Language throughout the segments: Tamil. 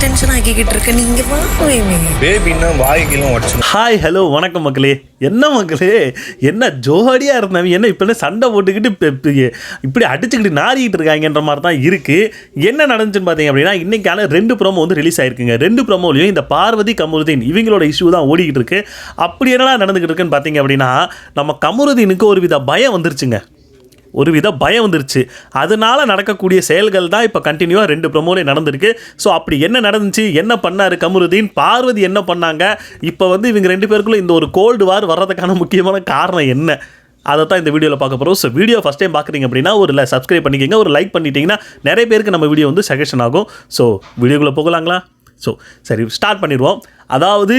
டென்ஷன் ஆக்கிக்கிட்டு இருக்க நீங்க பேபின்னா வாய்க்கெல்லாம் உடச்சு. ஹாய் ஹலோ வணக்கம் மக்களே. என்ன ஜோடியாக இருந்தவங்க என்ன இப்போ சண்டை போட்டுக்கிட்டு இப்படி அடிச்சுக்கிட்டு நாரிக்கிட்டு இருக்காங்கன்ற மாதிரி தான் இருக்குது. என்ன நடந்துச்சுன்னு பார்த்தீங்க அப்படின்னா இன்றைக்கான 2 ப்ரோமோ வந்து ரிலீஸ் ஆயிருக்குங்க. 2 ப்ரோமோலையும் இந்த பார்வதி கமருதீன் இவங்களோட இஷ்யூ தான் ஓடிக்கிட்டு இருக்கு. அப்படி என்னடா நடந்துக்கிட்டு இருக்குன்னு பார்த்தீங்க அப்படின்னா நம்ம கமருதீனுக்கு ஒரு வித பயம் வந்துருச்சுங்க. அதனால நடக்கக்கூடிய செயல்கள் தான் இப்போ கண்டினியூவாக 2 ப்ரோமோலே நடந்திருக்கு. ஸோ அப்படி என்ன நடந்துச்சு, என்ன பண்ணார் கமருதீன், பார்வதி என்ன பண்ணாங்க, இப்போ வந்து இவங்க 2 பேருக்குள்ள இந்த ஒரு கோல்டு வார் வர்றதுக்கான முக்கியமான காரணம் என்ன, அதை தான் இந்த வீடியோவில் பார்க்க போகிறோம். ஸோ வீடியோ ஃபஸ்ட் டைம் பார்க்குறீங்க அப்படின்னா ஒரு சப்ஸ்கிரைப் பண்ணிக்கோங்க, ஒரு லைக் பண்ணிட்டீங்கன்னா நிறைய பேருக்கு நம்ம வீடியோ வந்து சஜஷன் ஆகும். ஸோ வீடியோக்குள்ளே போகலாங்களா? ஸோ சரி ஸ்டார்ட் பண்ணிடுவோம். அதாவது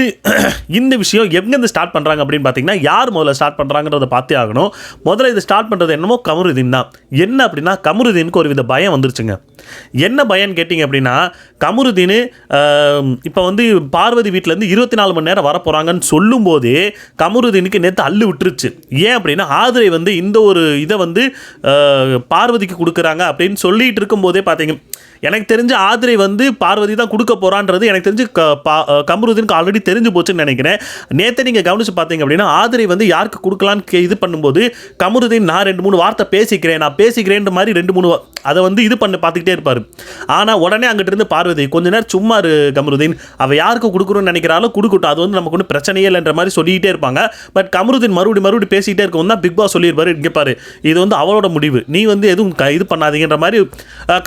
இந்த விஷயம் எங்கேருந்து ஸ்டார்ட் பண்ணுறாங்க அப்படின்னு பார்த்தீங்கன்னா யார் முதல்ல ஸ்டார்ட் பண்ணுறாங்கன்றதை பார்த்தே ஆகணும். முதல்ல இது ஸ்டார்ட் பண்ணுறது என்னமோ கமருதீன் தான். என்ன அப்படின்னா கமருதீனுக்கு ஒரு வித பயம் வந்துருச்சுங்க. என்ன பயம்னு கேட்டிங்க அப்படின்னா கமருதீன் இப்போ வந்து பார்வதி வீட்டிலேருந்து 24 மணி நேரம் வரப்போகிறாங்கன்னு சொல்லும்போதே கமருதீனுக்கு நேற்று அள்ளு விட்டுருச்சு. ஏன் அப்படின்னா ஆதிரை வந்து இந்த ஒரு இதை வந்து பார்வதிக்கு கொடுக்குறாங்க அப்படின்னு சொல்லிட்டு இருக்கும்போதே பார்த்தீங்க, எனக்கு தெரிஞ்ச ஆதிரை வந்து பார்வதி தான் கொடுக்க போகிறான்றது எனக்கு தெரிஞ்சு கமருதீனுக்கு ஆல்ரெடி தெரிஞ்சு போச்சுன்னு நினைக்கிறேன். நேற்று நீங்கள் கவனித்து பார்த்தீங்க அப்படின்னா ஆதிரை வந்து யாருக்கு கொடுக்கலான்னு இது பண்ணும்போது கமருதீன் நான் 2-3 வார்த்தை பேசிக்கிறேன்ற மாதிரி 2-3 அதை வந்து இது பண்ணி பார்த்துக்கிட்டே இருப்பார். ஆனால் உடனே அங்கிட்ட இருந்து பார்வதி கொஞ்ச நேரம் சும்மா கமருதீன் அவள் யாருக்கு கொடுக்கணும்னு நினைக்கிறாலும் கொடுக்கட்டும், அது வந்து நமக்கு ஒன்றும் பிரச்சனையே இல்லைன்ற மாதிரி சொல்லிக்கிட்டே இருப்பாங்க. பட் கமருதீன் மறுபடியும் பேசிக்கிட்டே இருக்கும் தான் பிக் பாஸ் சொல்லியிருப்பாரு, இங்கே பாரு இது வந்து அவளோட முடிவு, நீ வந்து எதுவும் இது பண்ணாதீங்கன்ற மாதிரி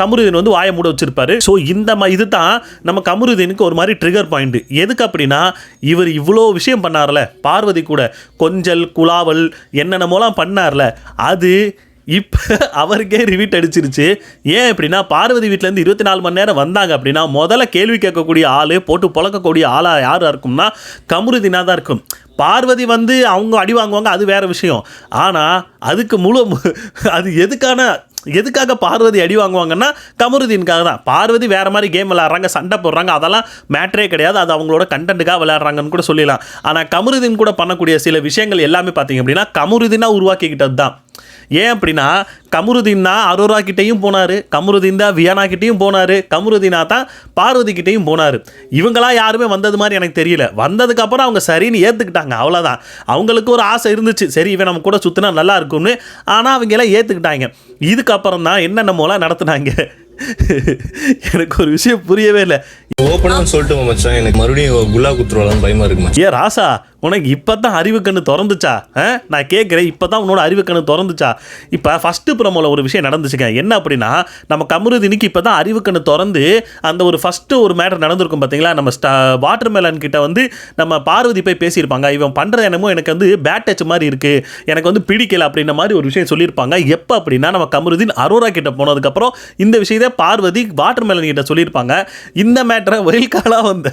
கமருதீன் வந்து வாயை மூட வச்சிருப்பாரு. ஸோ இந்த இது தான் நம்ம கமருதீனுக்கு ஒரு மாதிரி ட்ரிகர் பாயிண்ட். எதுக்கு அப்படின்னா இவர் இவ்வளோ விஷயம் பண்ணார்ல பார்வதி கூட, கொஞ்சல் குலாவல் என்னென்னமோலாம் பண்ணார்ல, அது இப்போ அவருக்கே ரிவீட் அடிச்சிருச்சு. ஏன் அப்படின்னா பார்வதி வீட்டிலேருந்து 24 மணி நேரம் வந்தாங்க அப்படின்னா முதல்ல கேள்வி கேட்கக்கூடிய ஆள், போட்டு பொழக்கக்கூடிய ஆளாக யாராக இருக்கும்னா கமருதீனாக தான் இருக்கும். பார்வதி வந்து அவங்க அடி வாங்குவாங்க, அது வேறு விஷயம். ஆனால் அதுக்கு அது எதுக்காக பார்வதி அடி வாங்குவாங்கன்னா கமருதீனுக்காக தான். பார்வதி வேறு மாதிரி கேம் விளையாடுறாங்க, சண்டை போடுறாங்க, அதெல்லாம் மேட்ரே கிடையாது, அது அவங்களோட கண்டென்ட்டுக்காக விளையாடுறாங்கன்னு கூட சொல்லிடலாம். ஆனால் கமருதீன் கூட பண்ணக்கூடிய சில விஷயங்கள் எல்லாமே பார்த்தீங்க அப்படின்னா கமருதீனாக உருவாக்கிக்கிட்டது தான். ஏன் அப்படின்னா கமருதீன் தான் அரோரா கிட்டேயும் போனார், கமருதீன் தான் வியானா கிட்டேயும் போனார், கமருதீனா தான் பார்வதி கிட்டேயும் போனார். இவங்களாம் யாருமே வந்தது மாதிரி எனக்கு தெரியல. வந்ததுக்கப்புறம் அவங்க சரின்னு ஏற்றுக்கிட்டாங்க, அவ்வளோதான். அவங்களுக்கு ஒரு ஆசை இருந்துச்சு, சரி இவன் நம்ம கூட சுற்றினா நல்லா இருக்கும்னு. ஆனால் அவங்க எல்லாம் ஏற்றுக்கிட்டாங்க. இதுக்கப்புறம் தான் என்னென்னமோலாம் நடத்துனாங்க. எனக்கு ஒரு விஷயம் புரியவே இல்லை. ஓப்பனாக சொல்லிட்டு மச்சான், எனக்கு மறுபடியும் குல்லா குத்துருவாங்கன்னு பயமா இருக்குமா? ஏன் ராசா உனக்கு இப்போ தான் அறிவு கண்ணு திறந்துச்சா? நான் கேட்குறேன், இப்போ தான் உன்னோட அறிவு கண்ணு திறந்துச்சா? இப்போ ஃபஸ்ட்டு ப்ரோமோவில் ஒரு விஷயம் நடந்துச்சுங்க. என்ன அப்படின்னா நம்ம கமருதீனுக்கு இப்போ தான் அறிவு கண்ணு திறந்து அந்த ஒரு ஃபஸ்ட்டு ஒரு மேட்டர் நடந்திருக்கும் பார்த்தீங்களா, நம்ம வாட்டர் மெலன் கிட்ட வந்து நம்ம பார்வதி போய் பேசியிருப்பாங்க, இவன் பண்ணுறது என்னமோ எனக்கு வந்து பேட் டச் மாதிரி இருக்குது, எனக்கு வந்து பிடிக்கல அப்படின்ற மாதிரி ஒரு விஷயம் சொல்லியிருப்பாங்க. எப்போ அப்படின்னா நம்ம கமருதீன் அரோரா கிட்ட போனதுக்கப்புறம் இந்த விஷயத்தை பார்வதி வாட்டர் மெலன் கிட்ட சொல்லியிருப்பாங்க. இந்த மேட்டரை ஒயில் காலாக வந்த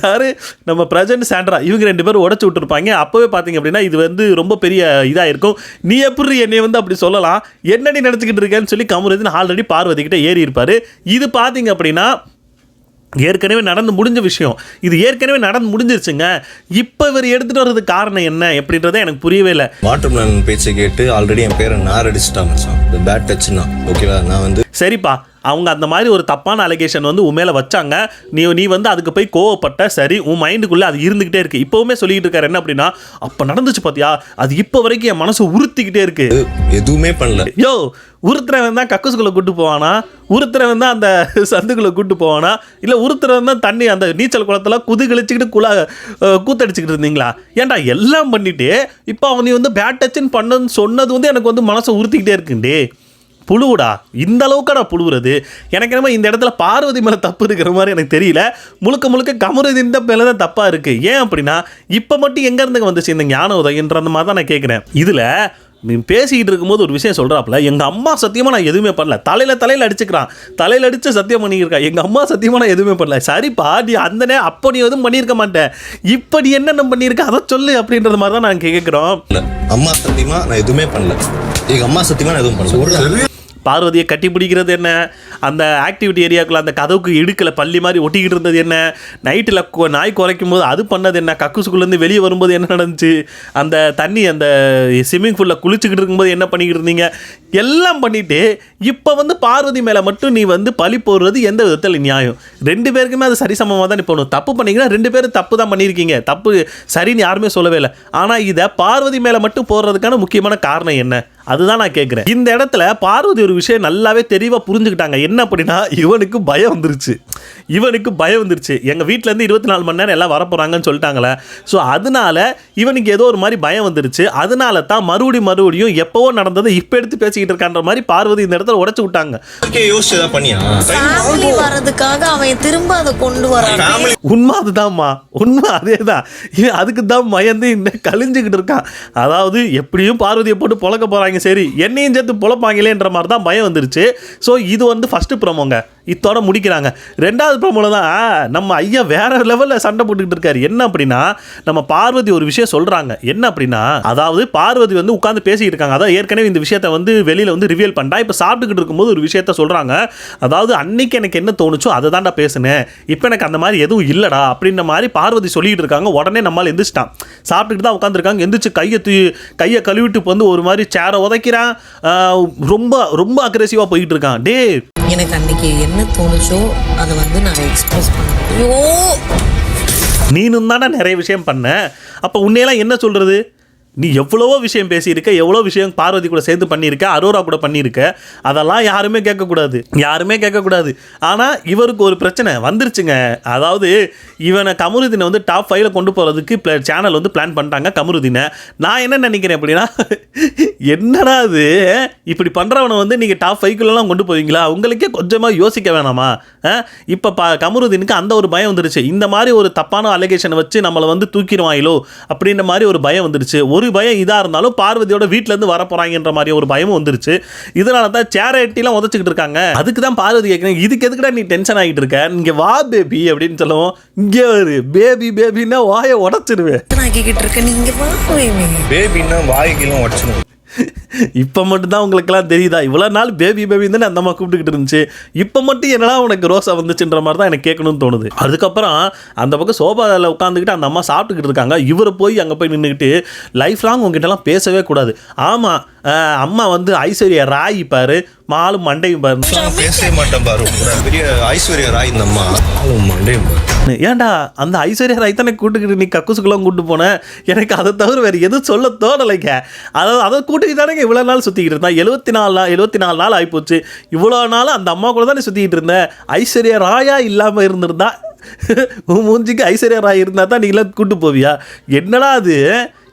யார் நம்ம பிரஜன் சாண்ட்ரா இவங்க 2 பேரும் உடச்சு விட்டுருப்பாங்க. அப்போவே பார்த்தீங்க அப்படின்னா இது வந்து ரொம்ப பெரிய இதாக இருக்கும். நீ எப்படி என்னை வந்து அப்படி சொல்லலாம், என்னடி நினச்சிக்கிட்டு இருக்கேன்னு சொல்லி கமருதீன் ஆல்ரெடி பார்வதி கிட்ட ஏறி இருப்பார். இது பார்த்தீங்க அப்படின்னா ஏற்கனவே நடந்து முடிஞ்ச விஷயம். இது ஏற்கனவே நடந்து முடிஞ்சிருச்சுங்க. இப்போ இவர் எடுத்துகிட்டு வர்றதுக்கு காரணம் என்ன அப்படின்றத எனக்கு புரியவே இல்லை. வாட்டர் மெலன் பேச்சை கேட்டு ஆல்ரெடி என் பேரை நார் அடிச்சுட்டாங்க மச்சான். இந்த பேட் டச்னா ஓகேவா, நான் வந்து சரிப்பா அவங்க அந்த மாதிரி ஒரு தப்பான அலிகேஷன் வந்து உன் மேலே வச்சாங்க, நீ வந்து அதுக்கு போய் கோவப்பட்ட, சரி உன் மைண்டுக்குள்ளே அது இருந்துக்கிட்டே இருக்குது. இப்போவுமே சொல்லிக்கிட்டு இருக்காரு என்ன அப்படின்னா அப்போ நடந்துச்சு பார்த்தியா, அது இப்போ வரைக்கும் என் மனசு உறுத்திக்கிட்டே இருக்குது. எதுவுமே பண்ணல. யோ உறுத்துறவன் தான் கக்கூசுக்குள்ளே கூட்டு போவானா, உறுத்துறவன் தான் அந்த சந்துக்குள்ளே கூட்டு போவானா, இல்லை உறுத்துறவன் தான் தண்ணி அந்த நீச்சல் குளத்தில் குதிகழிச்சிக்கிட்டு கூத்தடிச்சிக்கிட்டு இருந்தீங்களா? ஏன்டா எல்லாம் பண்ணிவிட்டு இப்போ அவன் நீ வந்து பேட் டச்சுன்னு பண்ணுன்னு சொன்னது வந்து எனக்கு வந்து மனசை உறுத்திக்கிட்டே இருக்குண்டே. புழுவுடா, இந்த அளவுக்காடா புழுவுறது. எனக்கு என்னமோ இந்த இடத்துல பார்வதி மேலே தப்பு இருக்கிற மாதிரி எனக்கு தெரியல. முழுக்க கமருதீன் மேலே தான் தப்பாக இருக்குது. ஏன் அப்படின்னா இப்போ மட்டும் எங்கேருந்து வந்துச்சு இந்த ஞான உதயன்ற அந்த மாதிரி தான் நான் கேட்குறேன். இதில் நீ பேசிக்கிட்டு இருக்கும்போது ஒரு விஷயம் சொல்கிறாப்புல, எங்கள் அம்மா சத்தியமாக நான் எதுவுமே பண்ணல, தலையில் அடிச்சுக்கிறான், தலையில் அடித்து சத்தியம் பண்ணியிருக்கான், எங்கள் அம்மா சத்தியமாக நான் எதுவுமே பண்ணல. சரிப்பா நீ அந்த அப்போ நீ எதுவும் பண்ணியிருக்க மாட்டேன், இப்போ நீ என்னென்ன பண்ணியிருக்க அதை சொல்லு அப்படின்றது மாதிரி தான் நான் கேட்குறோம். அம்மா சத்தியமாக நான் எதுவுமே பண்ணல, எங்கள் அம்மா சத்தியமாக நான் எதுவும் பண்ணல. பார்வதியை கட்டி பிடிக்கிறது என்ன, அந்த ஆக்டிவிட்டி ஏரியாக்குள்ள அந்த கதவுக்கு இடுக்கல பள்ளி மாதிரி ஒட்டிக்கிட்டு இருந்தது என்ன, நைட்டில் நாய் குறைக்கும் போது அது பண்ணது என்ன, கக்குசுக்குள்ளேருந்து வெளியே வரும்போது என்ன நடந்துச்சு, அந்த தண்ணி அந்த ஸ்விம்மிங் பூலில் குளிச்சுக்கிட்டு இருக்கும்போது என்ன பண்ணிக்கிட்டு இருந்தீங்க, எல்லாம் பண்ணிவிட்டு இப்போ வந்து பார்வதி மேலே மட்டும் நீ வந்து பழி போடுறது எந்த விதத்தில் நியாயம்? 2 பேருக்குமே அது சரிசமமாக தான் போகணும். தப்பு பண்ணிங்கன்னா 2 பேரும் தப்பு தான் பண்ணியிருக்கீங்க, தப்பு சரின்னு யாருமே சொல்லவே இல்லை. ஆனால் இதை பார்வதி மேலே மட்டும் போடுறதுக்கான முக்கியமான காரணம் என்ன, அதுதான் நான் கேட்குறேன். இந்த இடத்துல பார்வதி ஒரு விஷயம் நல்லாவே தெளிவாக புரிஞ்சுக்கிட்டாங்க. என்ன அப்படின்னா, இவனுக்கு பயம் வந்துருச்சு. எங்கள் வீட்டிலேருந்து 24 மணி நேரம் எல்லாம் வரப்போகிறாங்கன்னு சொல்லிட்டாங்களே. ஸோ அதனால இவனுக்கு ஏதோ ஒரு மாதிரி பயம் வந்துருச்சு. அதனால தான் மறுபடியும் எப்போவோ நடந்ததை இப்போ எடுத்து பேசிக்கிட்டு இருக்கான்ற மாதிரி பார்வதி இந்த இடத்துல உடைச்சு விட்டாங்க. வரதுக்காக அவன் திரும்ப அதை கொண்டு வரான். உண்மை அதுதான்மா, உண்மை அதே தான். அதுக்கு தான் பயந்து இன்னும் கழிஞ்சுக்கிட்டு இருக்கான். அதாவது எப்படியும் பார்வதியை போட்டு பொழக்க போகிறாங்க, சரி என்னையும் சேர்த்து பொழப்பாங்களேன்ற மாதிரி தான் பயம் வந்துருச்சு. ஸோ இது வந்து ஃபஸ்ட்டு ப்ரோமோங்க, இதோட முடிக்கிறாங்க. 2வது ப்ரோமோவில் தான் நம்ம ஐயா வேற லெவலில் சண்டை போட்டுக்கிட்டு இருக்காரு. என்ன அப்படின்னா, நம்ம பார்வதி ஒரு விஷயம் சொல்கிறாங்க. என்ன அப்படின்னா, அதாவது பார்வதி வந்து உட்காந்து பேசிக்கிட்டு இருக்காங்க. அதாவது ஏற்கனவே இந்த விஷயத்தை வந்து வெளியில் வந்து ரிவீல் பண்ணிட்டா. இப்போ சாப்பிட்டுக்கிட்டு இருக்கும்போது ஒரு விஷயத்த சொல்கிறாங்க. அதாவது அன்னைக்கு எனக்கு என்ன தோணுச்சோ அதை தான்டா பேசுனேன், இப்போ எனக்கு அந்த மாதிரி எதுவும் இல்லைடா அப்படின்ற மாதிரி பார்வதி சொல்லிக்கிட்டு இருக்காங்க. உடனே நம்மளால் எந்திரிச்சிட்டான். சாப்பிட்டுக்கிட்டு தான் உட்காந்துருக்காங்க. எந்திரிச்சு கையை கழுவிட்டு வந்து ஒரு மாதிரி சேரை உதைக்கிறான். ரொம்ப ரொம்ப அக்ரெசிவாக போய்கிட்டு இருக்கான். டே, எனக்கு அன்னைக்கு என்ன தோணுச்சோ அதை வந்து நான் எக்ஸ்பிரஸ் பண்ணேன். நீனும் தானே நிறைய விஷயம் பண்ண, அப்போ உன்னையெல்லாம் என்ன சொல்கிறது? நீ எவ்வளவோ விஷயம் பேசியிருக்க, எவ்வளோ விஷயம் பார்வதி கூட சேர்ந்து பண்ணியிருக்க, அரோரா கூட பண்ணியிருக்க, அதெல்லாம் யாருமே கேட்கக்கூடாது. ஆனால் இவருக்கு ஒரு பிரச்சனை வந்துருச்சுங்க. அதாவது இவனை கமருதீனை வந்து டாப் 5 கொண்டு போகிறதுக்கு சேனல் வந்து பிளான் பண்ணிட்டாங்க கமருதீனை. நான் என்ன நினைக்கிறேன் அப்படின்னா, என்னடா அது இப்படி பண்ணுறவனை வந்து நீங்கள் டாப் 5 கொண்டு போவீங்களா? உங்களுக்கே கொஞ்சமாக யோசிக்க வேணாமா? இப்போ கமருதீனுக்கு அந்த ஒரு பயம் வந்துருச்சு. இந்த மாதிரி ஒரு தப்பான அலிகேஷனை வச்சு நம்மளை வந்து தூக்கிடுவாங்களோ அப்படின்ற மாதிரி ஒரு பயம் வந்துருச்சு. ஒரு பயம் இதாக இருந்தாலும் பார்வதியோட வீட்டிலேருந்து வர போகிறாங்கன்ற மாதிரி ஒரு பயமும் வந்துருச்சு. இதனால தான் சேரட்டிலாம் உதச்சிக்கிட்டு இருக்காங்க. அதுக்கு தான் பார்வதி கேட்குறேன், இதுக்கு எதுக்குடா நீ டென்ஷன் ஆகிட்டு இருக்க, இங்கே வா பேபி அப்படின்னு சொல்லுவோம். இங்கே ஒரு பேபின்னா வாயை உடச்சிடுவேன். பேபின்னா வாய்க்கெல்லாம் உடச்சிடுவேன். இப்போ மட்டும்தான் உங்களுக்கெல்லாம் தெரியுதா? இவ்வளோ நாள் பேபி தானே அந்த அம்மா கூப்பிட்டுக்கிட்டு இருந்துச்சு. இப்போ மட்டும் என்னடா உனக்கு ரோசா வந்துச்சுன்ற மாதிரி தான் எனக்கு கேட்கணும்னு தோணுது. அதுக்கப்புறம் அந்த பக்கம் சோபாவில் உட்காந்துக்கிட்டு அந்த அம்மா சாப்பிட்டுக்கிட்டு இருக்காங்க. இவர் போய் அங்கே போய் நின்றுக்கிட்டு லைஃப் லாங் உங்ககிட்டலாம் பேசவே கூடாது. ஆமாம், அம்மா வந்து ஐஸ்வர்யா ராய் பாரு, மாலும் மண்டையும் பாரு. பேசவே மாட்டேன் பாரு, பெரிய ஐஸ்வர்யா ராய் இந்த அம்மா மண்டையும் பாரு. ஏன்டா அந்த ஐஸ்வர்யா ராய் தானே கூட்டுக்கிட்டு நீ கக்குசுக்குலாம் கூட்டு போனேன், எனக்கு அதை தவிர வேறு எதுவும் சொல்ல தோணலைங்க. அதாவது அதை கூட்டுக்கிட்டு தானே இவ்வளோ நாள் சுற்றிக்கிட்டு இருந்தான். 74 நாள் ஆகிப்போச்சு. இவ்வளோ நாள் அந்த அம்மா கூட தானே சுற்றிக்கிட்டு இருந்தேன். ஐஸ்வர்யா ராயா இல்லாமல் இருந்திருந்தா, மூஞ்சிக்கு ஐஸ்வர்யா ராய் இருந்தால் தான் நீங்களாம் கூட்டு போவியா? என்னடா அது,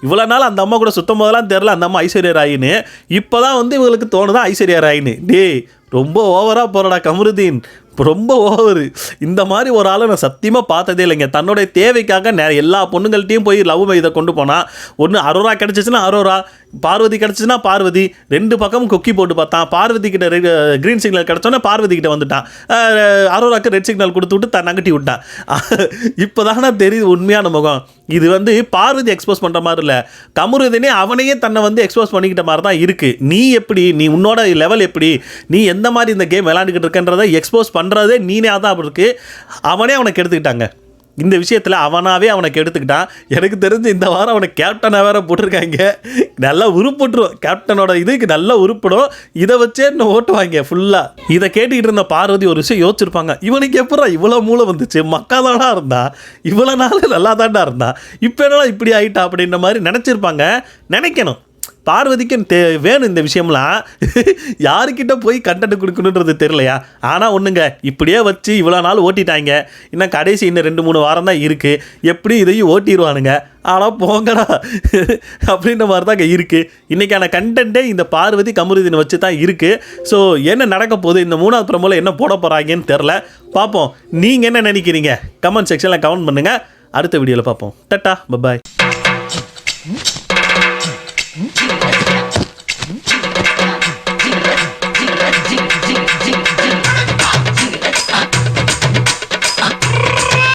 இவ்வளோ நாள் அந்த அம்மா கூட சுத்தம் போதெல்லாம் தெரில அந்த அம்மா ஐஸ்வர்யா ராயின்னு. இப்போ தான் வந்து இவங்களுக்கு தோணுதான் ஐஸ்வர்யா ராயின்னு. டேய், ரொம்ப ஓவராக போகிறடா கமருதீன், ரொம்ப ஓவரு. இந்த மாதிரி ஒரு ஆளை நான் சத்தியமாக பார்த்ததே இல்லைங்க. தன்னுடைய தேவைக்காக எல்லா பொண்ணுங்கள்ட்டையும் போய் லவ் இதை கொண்டு போனால், ஒன்று அரோரா கிடச்சிச்சுன்னா அரோரா, பார்வதி கிடச்சிச்சுன்னா பார்வதி, 2 பக்கமும் கொக்கி போட்டு பார்த்தான். பார்வதி கிட்ட க்ரீன் சிக்னல் கிடச்சோன்னே பார்வதி கிட்ட வந்துட்டான். அரோராக்கு ரெட் சிக்னல் கொடுத்து விட்டு தான் நகட்டி விட்டான். இப்போ தானே தெரியுது உண்மையான முகம். இது வந்து பார்வதி எக்ஸ்போஸ் பண்ணுற மாதிரி இல்லை, கமருதீனே அவனையே தன்னை வந்து எக்ஸ்போஸ் பண்ணிக்கிட்ட மாதிரி தான் இருக்குது. நீ எப்படி, நீ உன்னோட லெவல் எப்படி, நீ எந்த மாதிரி இந்த கேம் விளையாண்டுக்கிட்டு இருக்கன்றதை எக்ஸ்போஸ் பண்ணுறதே நீனே தான் அப்படி இருக்குது. அவனே அவனை கெடுத்துக்கிட்டாங்க. இந்த விஷயத்தில் அவனாவே அவனை எடுத்துக்கிட்டான். எனக்கு தெரிஞ்சு இந்த வாரம் அவனை கேப்டனாக வேற போட்டிருக்காங்க. நல்லா உருப்பிட்டுரும், கேப்டனோட இதுக்கு நல்லா உருப்பிடும். இதை வச்சே இன்னும் ஓட்டுவாங்க ஃபுல்லாக. இதை கேட்டுக்கிட்டு இருந்த பார்வதி ஒரு விஷயம் யோசிச்சிருப்பாங்க, இவனுக்கு எப்படா இவ்வளோ மூளை வந்துச்சு, மக்காதானா இருந்தா, இவ்வளோ நாள் நல்லா தாண்டா இருந்தா, இப்போ என்னடா இப்படி ஆகிட்டா அப்படின்ற மாதிரி நினச்சிருப்பாங்க. நினைக்கணும், பார்வதிக்கு வேணும் இந்த விஷயம்லாம். யாருக்கிட்ட போய் கண்டென்ட் கொடுக்கணுன்றது தெரியலையா? ஆனால் ஒன்றுங்க, இப்படியே வச்சு இவ்வளோ நாள் ஓட்டிட்டாங்க. இன்னும் கடைசி இன்னும் 2-3 வாரம் தான் இருக்குது. எப்படி இதையும் ஓட்டிடுவானுங்க. ஆனால் போங்கடா அப்படின்ற மாதிரி தாங்க இருக்குது. இன்றைக்கான கண்டென்ட்டே இந்த பார்வதி கமருதீனை வச்சு தான் இருக்குது. ஸோ என்ன நடக்க போகுது, இந்த 3வது ப்ரோமோல என்ன போட போகிறாங்கன்னு தெரில. பார்ப்போம். நீங்கள் என்ன நினைக்கிறீங்க? கமெண்ட் செக்ஷனில் கமெண்ட் பண்ணுங்கள். அடுத்த வீடியோவில் பார்ப்போம். Ta-ta, bye bye.